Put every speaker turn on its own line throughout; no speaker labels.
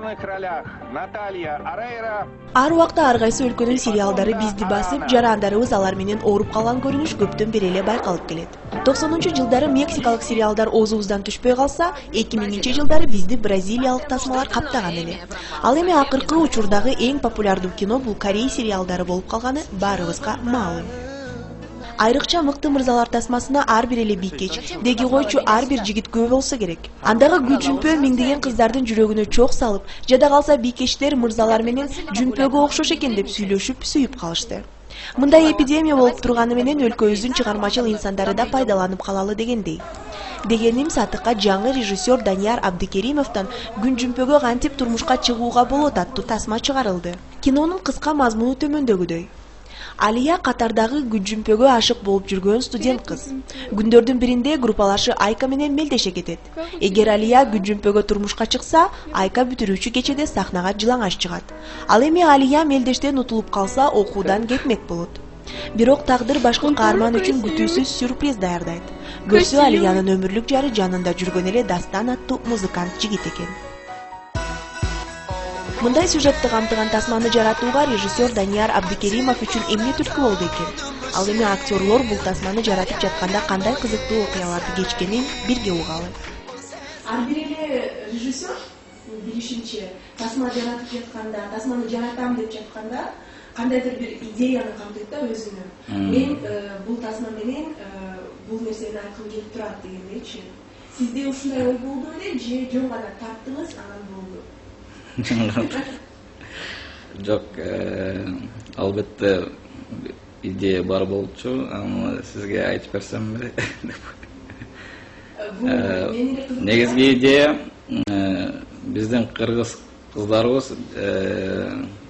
главных ролях Наталья Орейро.
Ар убакта ар кайсы өлкөнүн сериалдары бизди басып, жарандарыбыз алар менен ооруп калган көрүнүш көптөн бери эле байкалып келет. 90-жылдары мексикалык сериалдар оозубуздан түшпөй калса, 2000-жылдары бизди бразилиялык тасмалар каптаган эле. Ал эми акыркы учурдагы эң популярдуу кино бул Корей сериалдары болуп калганы баарыбызга маалым. Айрыкча мыкты мырзалар тасмасына ар бир эле бийкеч, деги койчу ар бир жигит күбө болсо керек. Андагы Гүл Жүмпө миңдеген кыздардын жүрөгүнө чок салып, жада калса бийкечтер мырзалар менен Жүмпөгө окшош экен деп сүйлөшүп, сүйүп калышты. Мындай эпидемия болуп турганы менен өлкөбүздүн чыгармачыл инсандары да пайдаланып калалы дегендей. Дегеним сатыкка жаңы режиссер Данияр Абдыкеримовдон Гүл Жүмпөгө кантип турмушка чыгууга болот аттуу тасма чыгарылды. Кинонун кыска мазмуну төмөндөгүдөй. Алия катардагы Гүл Жүмпөгө ашык болуп жүргөн студент кыз. Күндөрдүн биринде группалашы Айка менен мелдеше кетет. Эгер Алия Гүл Жүмпөгө турмушка чыкса, Айка бүтүрүүчү кечеде сахнага жылаңаш чыгат. Ал эми Алия мелдештен утулуп калса, окуудан кетмек болот. Бирок тагдыр башкы каарман үчүн күтүүсүз сюрприз даярдайт. Көрсө Алиянын өмүрлүк жары жанында жүргөн эле Дастан аттуу музыкант жигит экен. Мындай сюжетти камтыган тасманы жаратууга режиссер Данияр Абдыкеримов үчүн эмне түрткү болду экен? Ал эми актерлор бул тасманы жаратып жатканда кандай кызыктуу окуяларды кечкенин бирге угалы. Ар бир эле режиссер билишимче тасма жаратып жатканда, тасманы жаратам деп жатканда кандайдыр бир идеяны камтыйт да өзүнө. Мен бул тасма менен бул нерсени айткым келип турат дегендейчи. Сизде ушундай ой болду беле же жөн гана тарттыңыз, анан болду?
Жок, албетте идея бар болчу, аны сизге айтып берсем беле. Негизги идея биздин кыргыз кыздарыбыз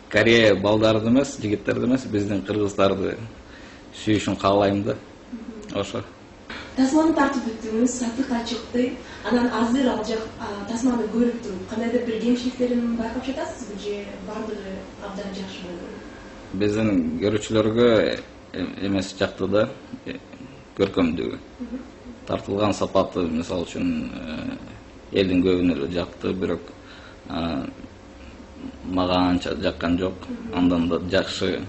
Корея балдарды эмес, жигиттерди эмес, биздин кыргыздарды сүйүшүн каалайм да. Ошо.
Тасманы тартып бүттүңүз, сатыкка чыкты. Анан азыр ал жак тасманы көрүп туруп, кандайдыр бир кемчиликтерин байкап жатасызбы же бардыгы абдан жакшы болгон?
Биздин көрүүчүлөргө эмес жакты да, көркөмдүгү. Тартылган сапаты, мисалы үчүн, элдин көбүнө эле жакты, бирок мага анча жаккан жок. Андан да жакшы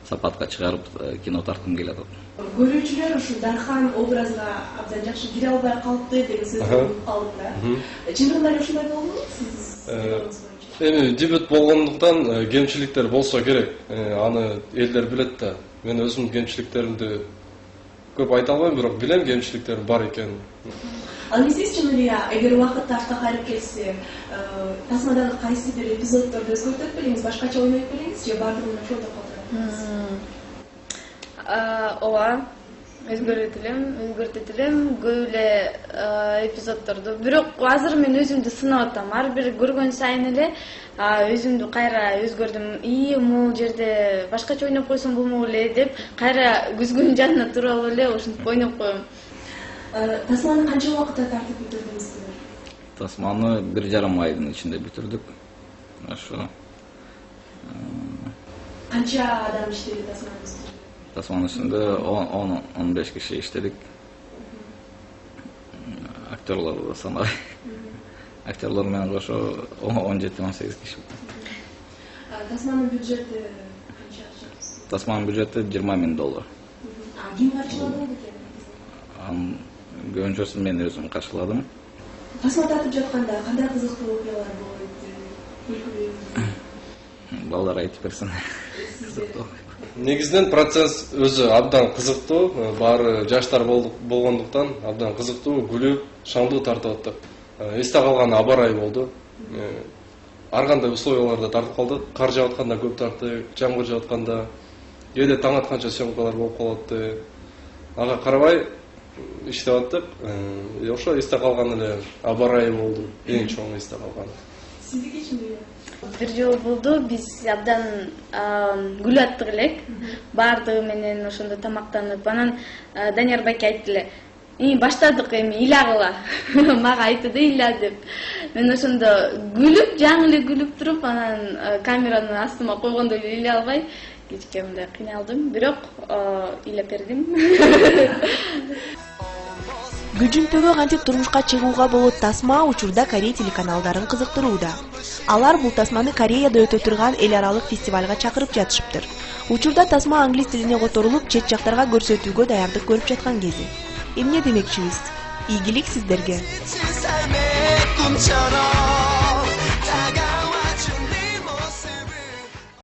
сапатка чыгарып кино тарткым келет.
Көрүүчүлөр ушу Дархан образга абдан жакшы кире албай калыпты деген сөздү угуп калдым да. Чындыгында эле ушундай болдубу сиз?
Эми дебют болгондуктан кемчиликтер болсо керек. Аны элдер билет да. Мен өзүмдүн кемчиликтеримди көп айта албайм, бирок билем кемчиликтерим бар экенин.
Ал эми сиз чын эле эгер убакыт артка кайрып кетсе, тасмадагы кайсы бир эпизоддорду өзгөртөт белеңиз, башкача ойнойт белеңиз же бардыгын ошондо калтырат?
Ооба, өзгөртөт элем көп эле эпизоддорду. Бирок азыр мен өзүмдү сынап атам. Ар бир көргөн сайын эле өзүмдү кайра өзгөрдүм. Могул жерде башкача ойноп койсом болмок эле деп кайра көзгөнүн жанына туруп алып эле ушинтип ойноп коем.
Тасманы канча убакытта тартып бүтүрдүңүздөр?
Тасманы 1,5 айдын ичинде бүтүрдүк. Ошо.
Канча адам иштеди тасманын?
Тасманын ичинде 10-15 киши иштедик. Актерлорду да санабай. Актерлор менен кошо 17-18 киши.
Тасманын бюджети канча?
Тасманын бюджети $20,000.
Ким каршылады экен?
Көбүнчөсүн мен өзүм каршыладым.
Тасма тартып жатканда кандай кызыктуу окуялар болот?
Балдар айтып берсин. Кызыктуу.
Негизинен процесс өзү абдан кызыктуу, баары жаштар болгондуктан абдан кызыктуу, күлүп, шаңдуу тартып аттык. Эсте калган абарай болду. Ар кандай условияларда тартып калдык. Кар жаап атканда көп тарттык, жамгыр жаап атканда, кээде таң атканча съемкалар болуп калатты. Ага карабай иштеп аттык. Ошо эсте калган эле абарай болду. Эң чоң эсте калган.
Сиздикичи?
Бир жолу болду, биз абдан күлүп аттык элек. Бардыгы менен ошондо тамактанып, анан Данияр байке айтты эле: "Баштадык эми ыйлагыла." Мага айтты да ыйла деп. Мен ошондо күлүп, жаңы эле күлүп туруп, анан камераны астыма койгондо эле ыйлай албай, кечке мындай кыйналдым, бирок ыйлап бердим.
Күжүнтөгө кантип турмушка чыгууга болот тасма учурда Корея телеканалдарын кызыктырууда. Алар бул тасманы Кореяда өтө турган эл аралык фестивалга чакырып жатышыптыр. Учурда тасма англис тилине которулуп, чет жактарга көрсөтүүгө даярдык көрүп жаткан кези. Эмне демекчибиз? Ийгилик сиздерге.